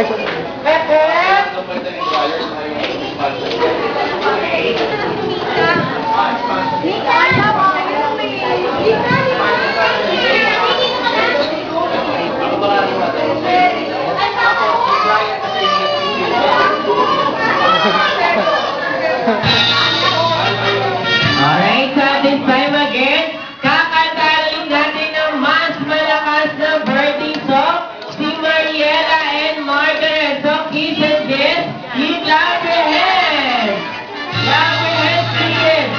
Alright, so this time again, kakantarin natin ng mas malakas na birthday song, si Mariela and Margaret. So, kids and kids, you clap your hands! Clap your hands, kids!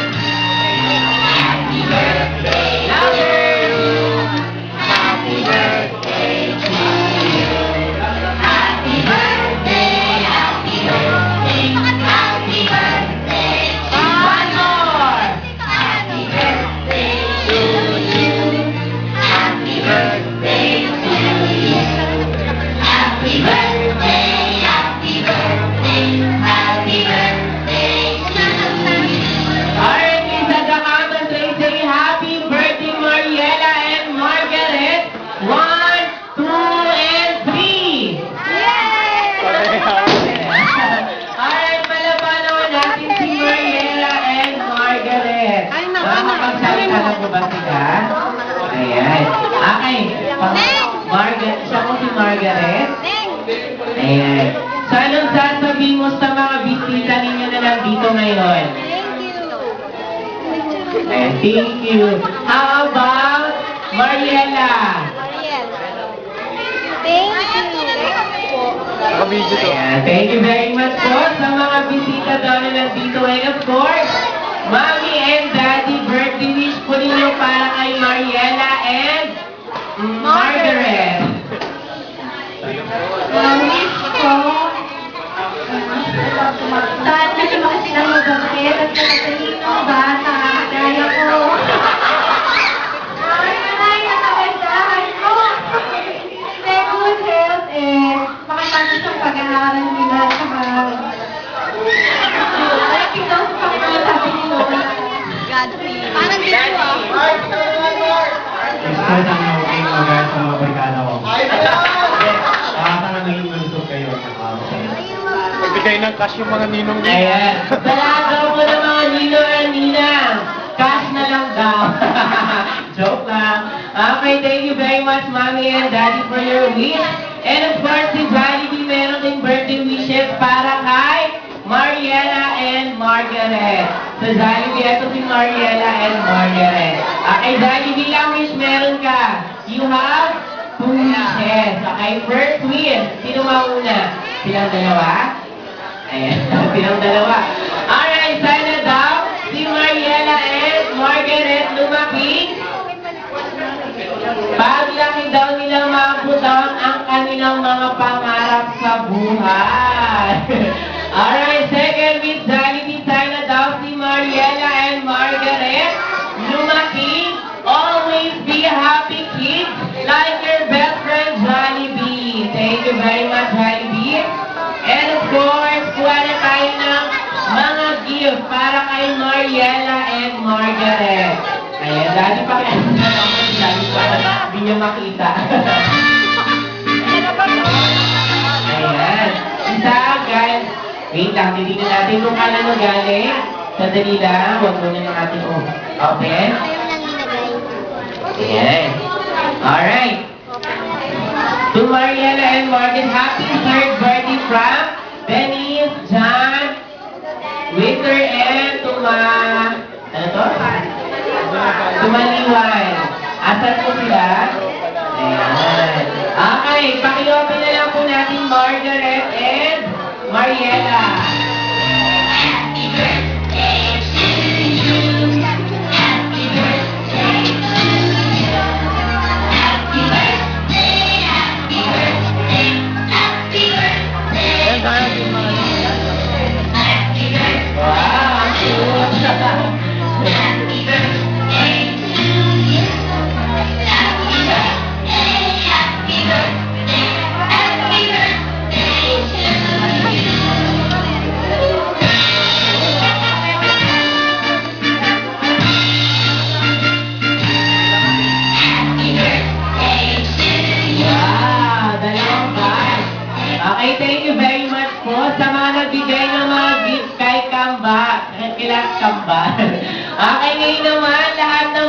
Happy birthday! Louder! Happy birthday to you! Happy birthday! Happy birthday! Happy birthday! One more! Happy birthday to you! Happy birthday to you! Happy birthday! Happy birthday! Happy birthday to you! Alright, kids at the comments, say happy birthday, Mariela and Margaret. 1, 2, and 3! Alright, malaban naman natin si Mariela and Margaret. Makakapagsalita na po ba sila? Ayan. Okay. Margaret, siya po si Margaret. Ayan. So, anong sasabihin mo sa mga bisita ninyo na nandito ngayon? Ayan, thank you. How about Mariela? Nakabidyo to. Ayan, thank you very much po sa mga bisita daw na nandito. And of course, Mommy and Daddy, birthday wish po ninyo para kay Mariela and Margaret. Wish ko, sana lumaki silang mababait at matalinong bata, gaya ko. Ay, nakagandahan ko. May good health makatapos ang pag-aaral nila sa malapit daw sa mga sabi ni Lola. Parang dito Gusto na okay mag sa mga barkada ko. Baka na naging malusog kayo at nakakasaya. Magbigay ng cash yung mga ninong niyo. Ayan. Talagaw mo ng mga ninong and ninang. Cash na lang daw. Joke lang. Okay, thank you very much, Mommy and Daddy, for your wish. And of course, si Jollibee meron din birthday wishes para kay Mariela and Margaret. So, Jollibee, ito si Mariela and Margaret. Okay, Jollibee lang wish meron ka. You have 2 wishes. Okay, first wish. Sino mauna? Silang dalawa? Ayan, silang dalawa. Alright, sana daw si Mariela and Margaret lumaki. Paglaki daw nila maabutang ang kanilang mga pangarap sa buhay. Alright, second wish, Jollibee, sana daw si Mariela and Margaret lumaki. Always be happy kids like your best friend Jollibee. Thank you very much, Jollibee. And of course, kuha na tayo ng mga gift para kay Mariela and Margaret. Ayan, dati pa kaya hindi niya makita. Ayan. Isa, guys. Wait lang, titignan natin kung kanino galing. Sandali lang, huwag muna ng ating open. Ayan. Alright. To Mariela and Margaret, happy 3rd birthday from Denise, John, Victor, and ano to? Tumaliwan. Asan po sila? Ayan. Okay, pakiopen na lang po natin Margaret and Mariela. Happy birthday to you. Happy birthday to you. Happy birthday, happy birthday, happy birthday. Happy birthday. Wow, ang cute. Happy birthday to you. Happy birthday, happy birthday, happy birthday to you. Ay, thank you very much po sa mga nagbigay ng mga gift kay Kamba. Kailan Kamba? Okay, ngayon naman, lahat ng